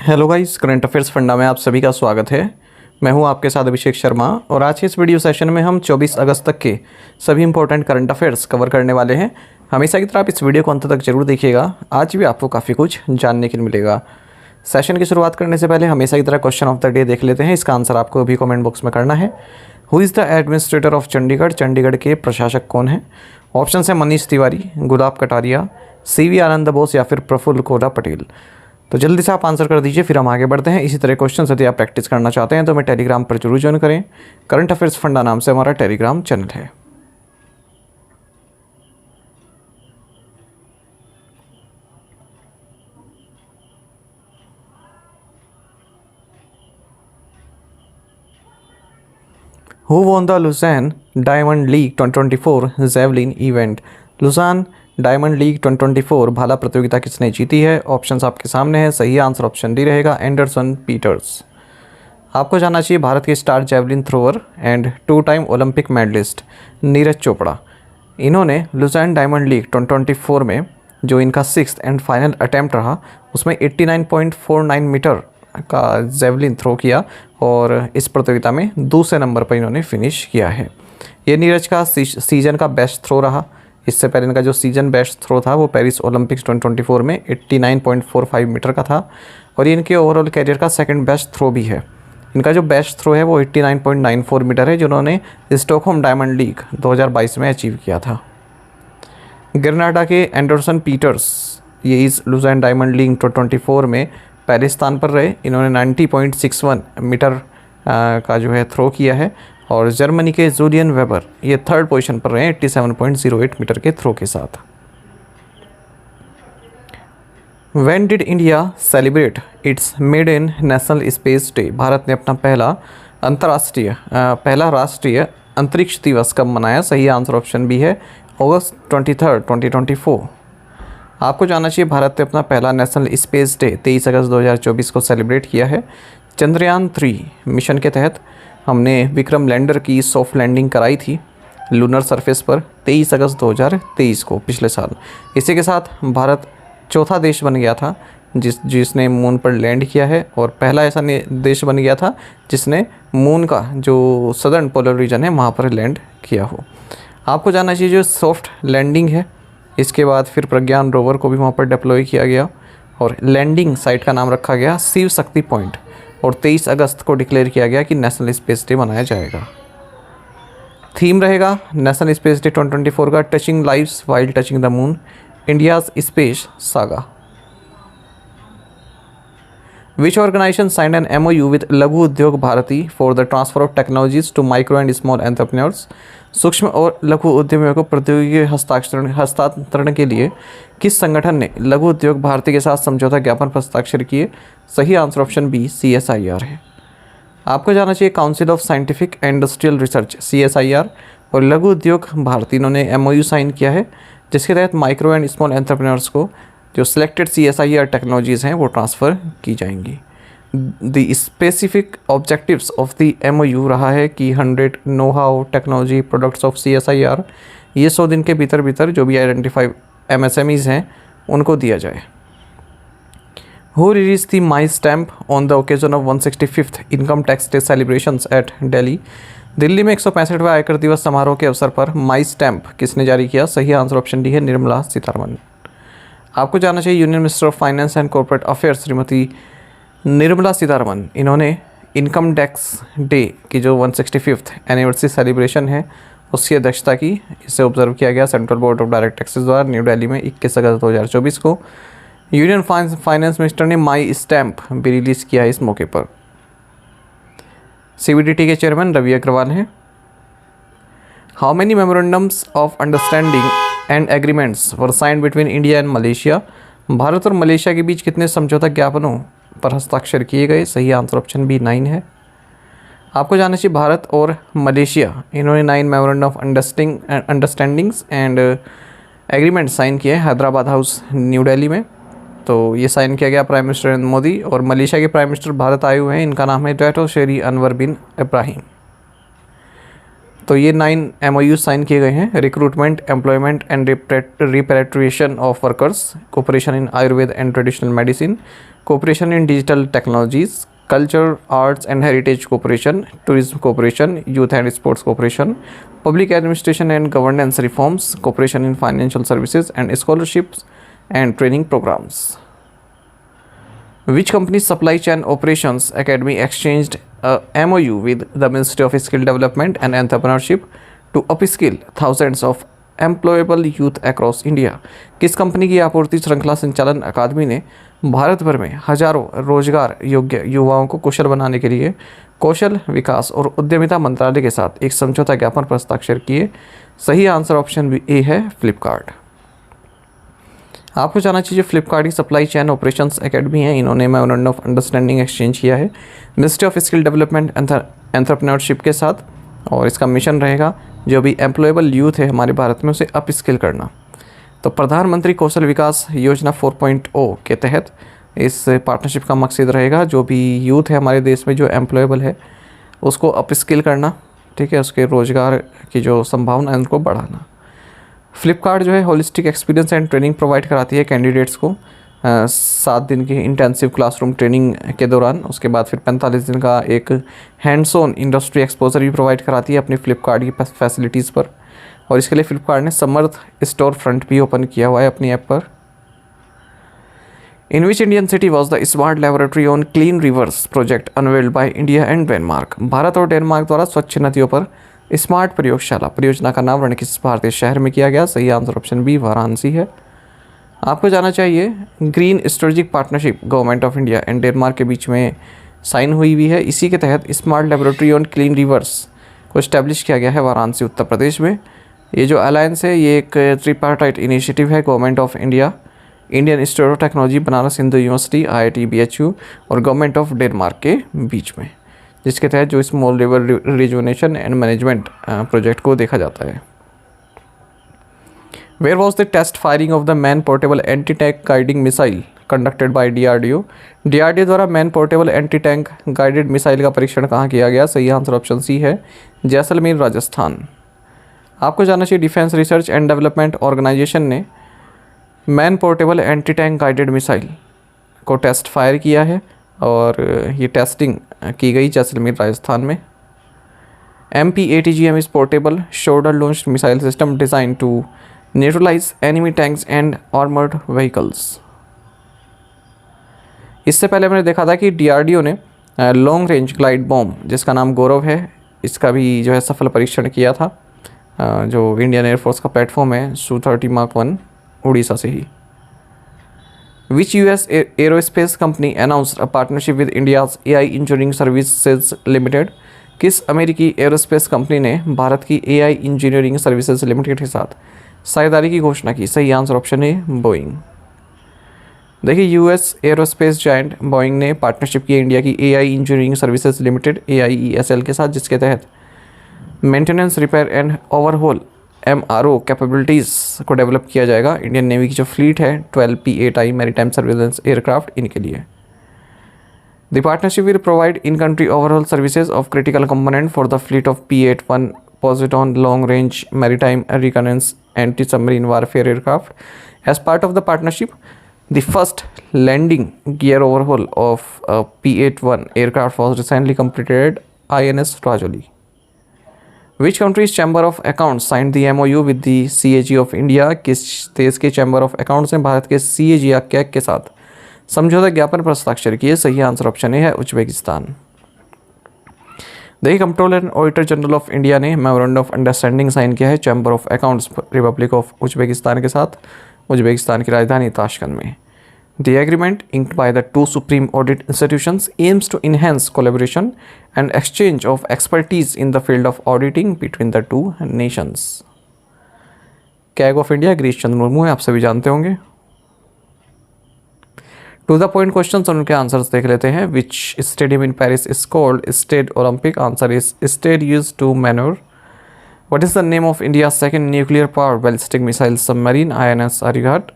Hello guys, current affairs funda में आप सभी का स्वागत है। मैं हूं आपके साथ अभिषेक शर्मा और आज के इस वीडियो सेशन में हम 24 अगस्त तक के सभी इंपॉर्टेंट करंट अफेयर्स कवर करने वाले हैं। हमेशा की तरह आप इस वीडियो को अंत तक जरूर देखिएगा, आज भी आपको काफ़ी कुछ जानने के लिए मिलेगा। सेशन की शुरुआत करने से पहले हमेशा की तरह क्वेश्चन ऑफ द डे देख लेते हैं। इसका आंसर आपको अभी कॉमेंट बॉक्स में करना है। Who is the administrator of Chandigarh? Chandigarh के प्रशासक कौन है? ऑप्शन है मनीष तिवारी, गुलाब कटारिया, CV आनंद बोस या फिर प्रफुल्ल कोदा पटेल। तो जल्दी से आप आंसर कर दीजिए, फिर हम आगे बढ़ते हैं। इसी तरह क्वेश्चन यदि आप प्रैक्टिस करना चाहते हैं तो मैं टेलीग्राम पर जरूर ज्वाइन करें। करंट अफेयर्स फंडा नाम से हमारा टेलीग्राम चैनल है। Who won the Lausanne Diamond League 2024 javelin event? Lausanne Diamond League 2024 भाला प्रतियोगिता किसने जीती है? ऑप्शंस आपके सामने है। सही आंसर ऑप्शन डी रहेगा, एंडरसन पीटर्स। आपको जानना चाहिए भारत के star javelin thrower and 2 time Olympic medallist Neeraj Chopra, इन्होंने लुज़ान डायमंड लीग 2024 में जो इनका 6th एंड फाइनल अटैम्प्ट रहा उसमें 89.49 मीटर का जेवलिन थ्रो किया और इस प्रतियोगिता में दूसरे नंबर पर इन्होंने फिनिश किया है। ये नीरज का सीजन का बेस्ट थ्रो रहा। इससे पहले इनका जो सीजन बेस्ट थ्रो था वो पेरिस ओलंपिक्स 2024 में 89.45 मीटर का था और ये इनके ओवरऑल कैरियर का सेकंड बेस्ट थ्रो भी है। इनका जो बेस्ट थ्रो है वो 89.94 मीटर है, जिन्होंने स्टॉकहोम डायमंड लीग 2022 में अचीव किया था। ग्रेनाडा के एंडरसन पीटर्स ये इस लुज़ान डायमंड लीग 2024 में पहले स्थान पर रहे। इन्होंने 90.61 मीटर का जो है थ्रो किया है और जर्मनी के जूलियन वेबर ये थर्ड पोजीशन पर रहे 87.08 मीटर के थ्रो के साथ। When did India celebrate its maiden national space day? Bharat ने अपना पहला राष्ट्रीय अंतरिक्ष दिवस कब मनाया? सही आंसर ऑप्शन बी है, अगस्त 23, 2024। आपको जानना चाहिए भारत ने अपना पहला नेशनल स्पेस डे 23 अगस्त 2024 को सेलिब्रेट किया है। चंद्रयान 3 मिशन के तहत हमने विक्रम लैंडर की सॉफ्ट लैंडिंग कराई थी लूनर सरफेस पर 23 अगस्त 2023 को, पिछले साल। इसी के साथ भारत चौथा देश बन गया था जिसने मून पर लैंड किया है और पहला ऐसा देश बन गया था जिसने मून का जो सदर्न पोलर रीजन है वहाँ पर लैंड किया हो। आपको जानना चाहिए जो सॉफ्ट लैंडिंग है इसके बाद फिर प्रज्ञान रोवर को भी वहाँ पर डिप्लॉय किया गया और लैंडिंग साइट का नाम रखा गया शिव शक्ति पॉइंट और 23 अगस्त को डिक्लेयर किया गया कि नेशनल स्पेस डे मनाया जाएगा। थीम रहेगा नेशनल स्पेस डे 2024 का touching lives while touching the moon, India's space saga. Which organization signed an MOU with लघु उद्योग Bharti for the transfer of technologies to micro and small entrepreneurs? सूक्ष्म और लघु उद्यमियों को प्रौद्योगिकी हस्तांतरण के लिए किस संगठन ने लघु उद्योग भारती के साथ समझौता ज्ञापन पर हस्ताक्षर किए? सही आंसर ऑप्शन बी, CSIR है। आपको जानना चाहिए council of scientific and industrial research CSIR और लघु उद्योग भारती इन्होंने MOU साइन किया है जिसके तहत माइक्रो एंड स्मॉल एंटरप्रेन्योर्स को जो सिलेक्टेड CSIR टेक्नोलॉजीज़ हैं वो ट्रांसफ़र की जाएंगी। The specific objectives of the MOU रहा है कि 100 know how technology products of CSIR ये 100 दिन के भीतर जो भी आइडेंटिफाई MSMEs हैं उनको दिया जाए। Who release the my stamp on the occasion of 165th income tax day celebrations at Delhi? Delhi में 165वें आयकर दिवस समारोह के अवसर पर माई स्टैम्प किसने जारी किया? सही आंसर ऑप्शन डी है, निर्मला सीतारमण। आपको जानना चाहिए union minister of finance and corporate affairs Shrimati Nirmala Sitharaman इन्होंने इनकम टैक्स डे की जो 165th एनिवर्सरी सेलिब्रेशन है उसकी अध्यक्षता की। इसे ऑब्जर्व किया गया central board of direct taxes द्वारा न्यू दिल्ली में 21 अगस्त 2024 को। यूनियन फाइनेंस मिनिस्टर ने माई स्टैम्प भी रिलीज़ किया है इस मौके पर। CBDT के चेयरमैन रवि अग्रवाल हैं। How many memorandums of understanding and agreements were signed between India and Malaysia? Bharat और मलेशिया के बीच कितने समझौता ज्ञापनों पर हस्ताक्षर किए गए? सही आंसर ऑप्शन बी 9 है। आपको जानना चाहिए भारत और मलेशिया इन्होंने 9 memorandum of understandings and agreement sign किए हैदराबाद हाउस न्यू दिल्ली में। तो ये साइन किया गया प्राइम मिनिस्टर नरेंद्र मोदी और मलेशिया के प्राइम मिनिस्टर भारत आए हुए हैं, इनका नाम है डेटो शेरी अनवर बिन इब्राहिम। तो ये 9 MOU साइन किए गए हैं। Recruitment, employment and repatriation of workers, cooperation in ayurveda and traditional medicine, cooperation in digital technologies, culture, arts and heritage cooperation, tourism cooperation, youth and sports cooperation, public administration and governance reforms, cooperation in financial services and scholarships and training programmes. Which company's supply chain operations academy exchanged a MOU with the Ministry of Skill Development and Entrepreneurship to upskill thousands of employable youth across India? किस company की आपूर्ति श्रृंखला संचालन अकादमी ने भारत भर में हजारों रोजगार योग्य युवाओं को कुशल बनाने के लिए कौशल विकास और उद्यमिता मंत्रालय के साथ एक समझौता ज्ञापन पर हस्ताक्षर किए? सही आंसर ऑप्शन ए है फ्लिपकार्ट। आपको जानना चाहिए फ्लिपकार्ट की सप्लाई चेन ऑपरेशंस एकेडमी है, इन्होंने मेमोरेंडम ऑफ अंडरस्टैंडिंग एक्सचेंज किया है ministry of skill development entrepreneurship के साथ, और इसका मिशन रहेगा जो भी एम्प्लॉयबल यूथ है हमारे भारत में उसे अप स्किल करना। तो प्रधानमंत्री कौशल विकास योजना 4.0 के तहत इस पार्टनरशिप का मकसद रहेगा जो भी यूथ है हमारे देश में जो एम्प्लॉयबल है उसको अप स्किल करना, ठीक है, उसके रोज़गार की जो संभावना है उनको बढ़ाना। फ्लिपकार्ट जो है holistic experience and training provide कराती है कैंडिडेट्स को 7 दिन की इंटेंसिव क्लासरूम ट्रेनिंग के दौरान, उसके बाद फिर 45 दिन का एक हैंड्स ऑन इंडस्ट्री एक्सपोजर भी प्रोवाइड कराती है अपनी फ्लिपकार्ट की फैसिलिटीज़ पर। और इसके लिए फ्लिपकार्ट ने समर्थ स्टोर फ्रंट भी ओपन किया हुआ है अपनी ऐप पर। In which Indian city was the smart laboratory on clean rivers project unveiled by India and Denmark? भारत और डेनमार्क द्वारा स्वच्छ नदियों पर स्मार्ट प्रयोगशाला परियोजना का अनावरण किस भारतीय शहर में किया गया? सही आंसर ऑप्शन बी वाराणसी है। आपको जानना चाहिए green strategic partnership government of India and Denmark के बीच में साइन हुई है। इसी के तहत smart laboratory on clean reverse को इस्टेब्लिश किया गया है वाराणसी उत्तर प्रदेश में। ये जो अलायंस है ये एक ट्रिपार्टाइट इनिशिएटिव है government of India, Indian Institute of Technology, Banaras Hindu University, IIT BHU और गवर्नमेंट ऑफ डेनमार्क के बीच में, जिसके तहत जो small river rejuvenation and management project को देखा जाता है। Where was the test firing of the man portable anti tank guiding missile conducted by DRDO? DRDO द्वारा man portable anti tank guided missile का परीक्षण कहाँ किया गया? सही आंसर ऑप्शन सी है जैसलमेर राजस्थान। आपको जानना चाहिए defence research and development organisation ने man portable anti tank guided missile को टेस्ट फायर किया है और ये टेस्टिंग की गई जैसलमेर राजस्थान में। MPATGM is portable shoulder launched missile system designed to neutralise enemy tanks and armoured vehicles. इससे पहले मैंने देखा था कि DRDO ने लॉन्ग रेंज ग्लाइड बॉम्ब जिसका नाम गौरव है इसका भी जो है सफल परीक्षण किया था, जो इंडियन एयरफोर्स का प्लेटफॉर्म है Su-30 Mark 1 उड़ीसा से ही। Which US aerospace company announced a partnership with India's AI Engineering Services Limited? किस अमेरिकी एरोस्पेस कंपनी ने भारत की AI इंजीनियरिंग सर्विसेज लिमिटेड के साथ साझेदारी की घोषणा की? सही आंसर ऑप्शन है बोइंग। देखिए US एरोस्पेस जायंट बोइंग ने पार्टनरशिप की इंडिया की AI engineering services limited AIESL के साथ, जिसके तहत maintenance, repair and overhaul MRO capabilities को डेवलप किया जाएगा। इंडियन नेवी की जो फ्लीट है 12 P-8I मैरीटाइम सर्विलेंस एयरक्राफ्ट इनके लिए। The partnership will provide in country overhaul services of critical component for the fleet of P-81 Poseidon long range maritime reconnaissance anti submarine warfare aircraft. As part of the partnership the first landing gear overhaul of P-81 aircraft was recently completed INS Rajali. Which country's Chamber of Accounts signed the MOU with the CAG of India? किस देश के chamber of accounts ने भारत के CAG या CAG के साथ समझौता ज्ञापन पर हस्ताक्षर किए? सही आंसर ऑप्शन है उज्बेकिस्तान। देखिए controller and auditor general of India ने मेमोरेंडम ऑफ अंडरस्टैंडिंग साइन किया है chamber of accounts Republic of Uzbekistan के साथ, उज्बेकिस्तान की राजधानी ताशकंद में। The agreement, inked by the two supreme audit institutions, aims to enhance collaboration and exchange of expertise in the field of auditing between the two nations. CAG of India Girish Chandra Murmu है, आप सभी जानते होंगे। To the point question और उनके answers देख लेते हैं। Which stadium in Paris is called Stade Olympique? Answer is Stade Yves du Manoir. What is the name of India's second nuclear powered ballistic missile submarine INS Arighat?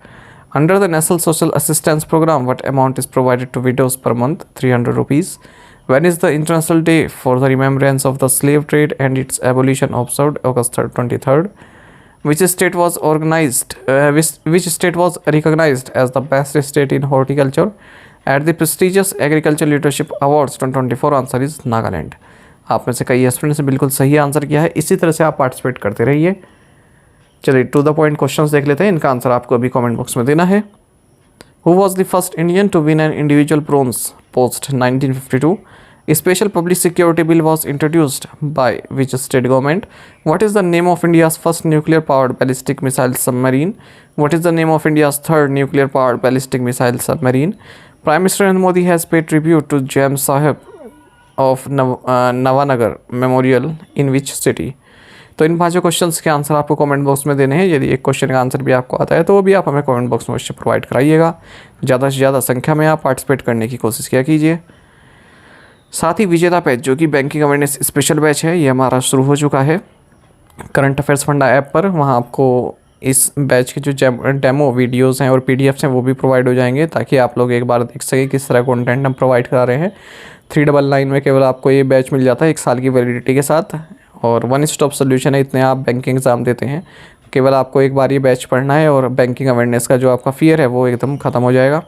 Under the National Social Assistance Program, what amount is provided to widows per month? 300 rupees. When is the International Day for the Remembrance of the Slave Trade and its Abolition observed? August 23rd. Which state was which state was recognized as the best state in horticulture at the prestigious Agriculture Leadership Awards 2024? Answer is Nagaland. आप में से कई students ने बिल्कुल सही answer किया है। इसी तरह से आप पार्टिसिपेट करते रहिए। चलिए टू द पॉइंट क्वेश्चंस देख लेते हैं, इनका आंसर आपको अभी कमेंट बॉक्स में देना है। Who was the first Indian to win an individual bronze post 1952? A special public security bill was introduced by which state government? What is the name of India's first nuclear powered ballistic missile submarine? What is the name of India's third nuclear powered ballistic missile submarine? Prime Minister Narendra Modi has paid tribute to Jam Sahib of Navanagar Memorial in which city? तो इन पांचों questions के answer आपको comment box में देने हैं। यदि एक question का आंसर भी आपको आता है तो वो भी आप हमें कमेंट बॉक्स में अवश्य प्रोवाइड कराइएगा। ज़्यादा से ज़्यादा संख्या में आप पार्टिसिपेट करने की कोशिश किया कीजिए। साथ ही विजेता बैच जो कि बैंकिंग अवेयरनेस स्पेशल बैच है, ये हमारा शुरू हो चुका है करंट अफेयर्स फंडा ऐप पर। वहाँ आपको इस बैच के जो डेमो वीडियोज़ हैं और PDFs हैं वो भी प्रोवाइड हो जाएंगे, ताकि आप लोग एक बार देख सकें किस तरह कंटेंट हम प्रोवाइड करा रहे हैं। 399 में केवल आपको ये बैच मिल जाता है 1 साल की वैलिडिटी के साथ, और वन स्टॉप सोल्यूशन है। इतने आप बैंकिंग एग्ज़ाम देते हैं, केवल आपको एक बार ये बैच पढ़ना है और बैंकिंग अवेयरनेस का जो आपका फियर है वो एकदम ख़त्म हो जाएगा।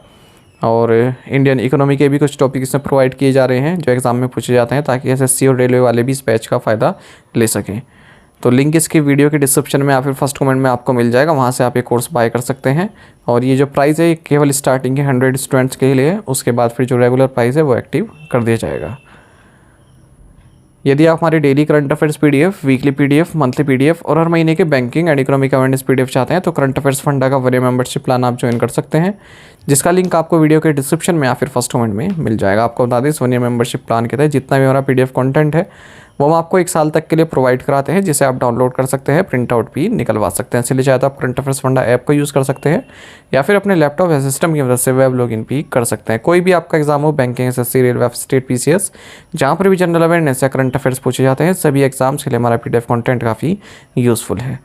और इंडियन इकोनॉमी के भी कुछ टॉपिक इसमें प्रोवाइड किए जा रहे हैं जो एग्ज़ाम में पूछे जाते हैं, ताकि SSC और रेलवे वाले भी इस बैच का फ़ायदा ले सकें। तो लिंक इसकी वीडियो के डिस्क्रिप्शन में या फिर फर्स्ट कमेंट में आपको मिल जाएगा, वहाँ से आप ये कोर्स बाय कर सकते हैं। और ये जो प्राइस है ये केवल स्टार्टिंग के 100 स्टूडेंट्स के लिए, उसके बाद फिर जो रेगुलर प्राइस है वो एक्टिव कर दिया जाएगा। यदि आप हमारे daily current affairs PDF, weekly PDF, monthly PDF और हर महीने के banking and economic awareness PDF चाहते हैं तो करंट अफेयर्स फंडा का वरीय मेंबरशिप प्लान आप ज्वाइन कर सकते हैं, जिसका लिंक आपको वीडियो के डिस्क्रिप्शन में या फिर फर्स्ट कमेंट में मिल जाएगा। आपको बता दें इस वरीय मेंबरशिप प्लान के तहत जितना भी हमारा PDF कंटेंट है वो हम आपको 1 साल तक के लिए प्रोवाइड कराते हैं, जिसे आप डाउनलोड कर सकते हैं, प्रिंट आउट भी निकलवा सकते हैं। इसलिए चाहे तो आप करंट अफेयर्स फंडा ऐप को यूज़ कर सकते हैं या फिर अपने लैपटॉप या सिस्टम की मदद से वेब लॉगिन भी कर सकते हैं। कोई भी आपका एग्जाम हो, banking, SSC, railway, state, PCS, जहाँ पर भी जनरल अवेयरनेस या करंट अफेयर्स पूछे जाते हैं, सभी एग्जाम्स के लिए हमारा PDF कंटेंट काफ़ी यूज़फुल है।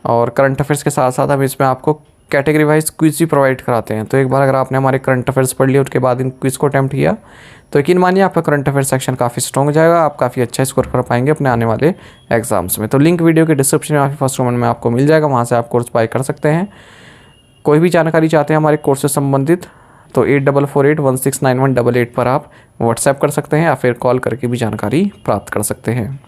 और करंट अफेयर्स के साथ साथ हम इसमें आपको कैटेगरी वाइज क्विज भी प्रोवाइड कराते हैं। तो एक बार अगर आपने हमारे करंट अफेयर्स पढ़ लिए उसके बाद इन क्विज को अटैम्प्ट किया तो यकीन मानिए आपका करंट अफेयर सेक्शन काफ़ी स्ट्रॉन्ग हो जाएगा, आप काफ़ी अच्छा स्कोर कर पाएंगे अपने आने वाले एग्जाम्स में। तो लिंक वीडियो के डिस्क्रिप्शन में फर्स्ट कमेंट में आपको मिल जाएगा, वहाँ से आप कोर्स बाय कर सकते हैं। कोई भी जानकारी चाहते हैं हमारे कोर्स से संबंधित तो 8448169188 पर आप व्हाट्सएप कर सकते हैं या फिर कॉल करके भी जानकारी प्राप्त कर सकते हैं।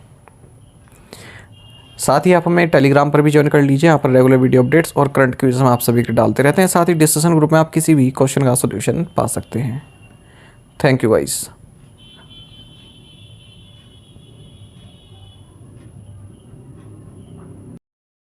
साथ ही आप हमें टेलीग्राम पर भी ज्वाइन कर लीजिए, यहाँ पर रेगुलर वीडियो अपडेट्स और करंट क्विज हम आप सभी के डालते रहते हैं। साथ ही डिस्कशन ग्रुप में आप किसी भी क्वेश्चन का सोल्यूशन पा सकते हैं। Thank you guys.